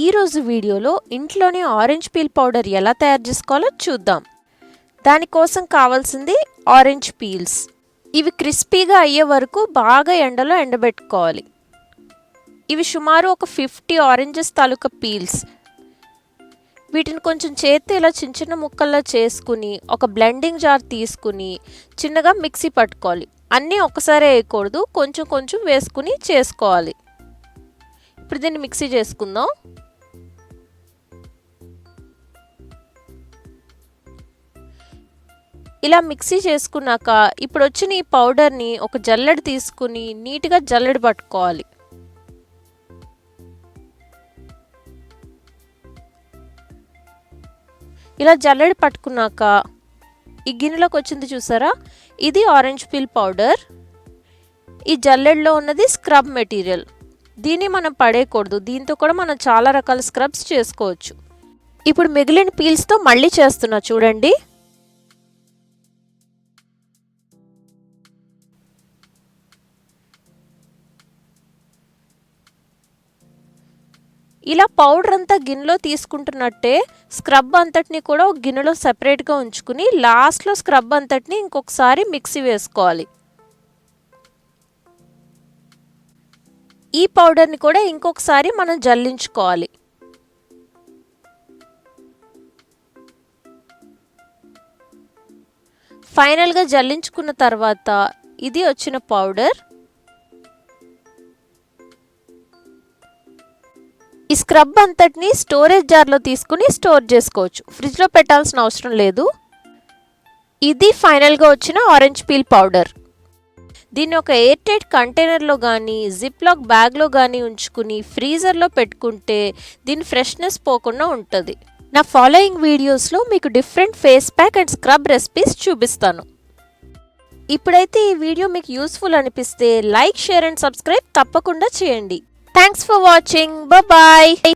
ఈరోజు వీడియోలో ఇంట్లోనే ఆరెంజ్ పీల్ పౌడర్ ఎలా తయారు చేసుకోవాలో చూద్దాం. దానికోసం కావాల్సింది ఆరెంజ్ పీల్స్. ఇవి క్రిస్పీగా అయ్యే వరకు బాగా ఎండలో ఎండబెట్టుకోవాలి. ఇవి సుమారు ఒక 50 ఆరెంజెస్ తాలూకా పీల్స్. వీటిని కొంచెం చేత్తో ఇలా చిన్న చిన్న ముక్కల్లో చేసుకుని ఒక బ్లెండింగ్ జార్ తీసుకుని చిన్నగా మిక్సీ పట్టుకోవాలి. అన్నీ ఒకసారి వేయకూడదు, కొంచెం కొంచెం వేసుకుని చేసుకోవాలి. ఇప్పుడు దీన్ని మిక్సీ చేసుకుందాం. ఇలా మిక్సీ చేసుకున్నాక ఇప్పుడు వచ్చిన ఈ పౌడర్ని ఒక జల్లెడ తీసుకుని నీట్గా జల్లెడ పట్టుకోవాలి. ఇలా జల్లెడ పట్టుకున్నాక ఈ గిన్నెలోకి వచ్చింది చూసారా, ఇది ఆరెంజ్ పీల్ పౌడర్. ఈ జల్లెడలో ఉన్నది స్క్రబ్ మెటీరియల్. దీన్ని మనం పడేయకూడదు, దీంతో కూడా మనం చాలా రకాల స్క్రబ్స్ చేసుకోవచ్చు. ఇప్పుడు మిగిలిన పీల్స్తో మళ్ళీ చేస్తున్నా చూడండి. ఇలా పౌడర్ అంతా గిన్నెలో తీసుకుంటున్నట్టే స్క్రబ్ అంతటిని కూడా ఒక గిన్నెలో సెపరేట్గా ఉంచుకుని లాస్ట్లో స్క్రబ్ అంతటిని ఇంకొకసారి మిక్సీ వేసుకోవాలి. ఈ పౌడర్ని కూడా ఇంకొకసారి మనం జల్లించుకోవాలి. ఫైనల్గా జల్లించుకున్న తర్వాత ఇది వచ్చిన పౌడర్. ఈ స్క్రబ్ అంతటిని స్టోరేజ్ జార్లో తీసుకుని స్టోర్ చేసుకోవచ్చు, ఫ్రిడ్జ్లో పెట్టాల్సిన అవసరం లేదు. ఇది ఫైనల్గా వచ్చిన ఆరెంజ్ పీల్ పౌడర్. దీన్ని ఒక ఎయిర్ టైట్ కంటైనర్లో కానీ జిప్లాక్ బ్యాగ్లో కానీ ఉంచుకుని ఫ్రీజర్లో పెట్టుకుంటే దీని ఫ్రెష్నెస్ పోకుండా ఉంటుంది. నా ఫాలోయింగ్ వీడియోస్లో మీకు different face pack and scrub recipes చూపిస్తాను. ఇప్పుడైతే ఈ వీడియో మీకు యూస్ఫుల్ అనిపిస్తే లైక్, షేర్ అండ్ సబ్స్క్రైబ్ తప్పకుండా చేయండి. Thanks for watching. Bye-bye.